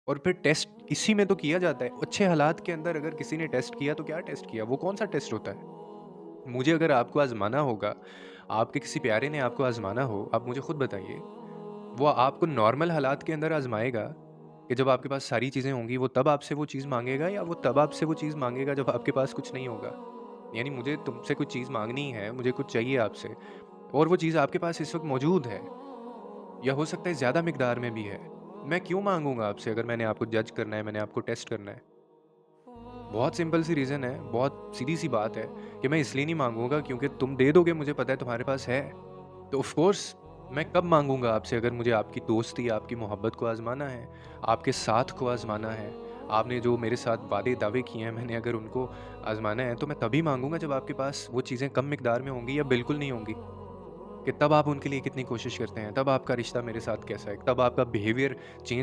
और फिर टेस्ट इसी में तो किया जाता है। अच्छे हालात के अंदर अगर किसी ने टेस्ट किया तो क्या टेस्ट किया? वो कौन-सा टेस्ट होता है? मुझे अगर आपको आज़माना होगा, आपके किसी प्यारे ने आपको आज़माना हो, आप मुझे खुद बताइए, वो आपको नॉर्मल हालात के अंदर आज़माएगा कि जब आपके पास सारी चीज़ें होंगी, वो तब आपसे वो चीज़ माँगेगा या वो तब आपसे वो चीज़ माँगेगा जब आपके पास कुछ नहीं होगा? यानी मुझे तुमसे कुछ चीज़ माँगनी है, मुझे कुछ चाहिए आपसे और वो चीज़ आपके पास इस वक़्त मौजूद है या हो सकता है ज़्यादा मिकदार में भी है। मैं क्यों माँगूँगा आपसे अगर मैंने आपको जज करना है, मैंने आपको टेस्ट करना है? बहुत सिंपल सी रीज़न है, बहुत सीधी-सी बात है कि मैं इसलिए नहीं माँगूँगा क्योंकि तुम दे दोगे मुझे पता है तुम्हारे पास है। तो ऑफ़ कोर्स मैं कब माँगूँगा आपसे अगर मुझे आपकी दोस्ती, आपकी मोहब्बत को आज़माना है, आपके साथ को आज़माना है, आपने जो मेरे साथ वादे-दावे किए हैं मैंने अगर उनको आज़माना है तो मैं तभी माँगूँगा जब आपके पास वो चीज़ें कम मिकदार में होंगी या बिल्कुल नहीं होंगी। कि तब आप उनके लिए कितनी कोशिश करते हैं, तब आपका रिश्ता मेरे साथ कैसा है, तब आपका बिहेवियर चेंज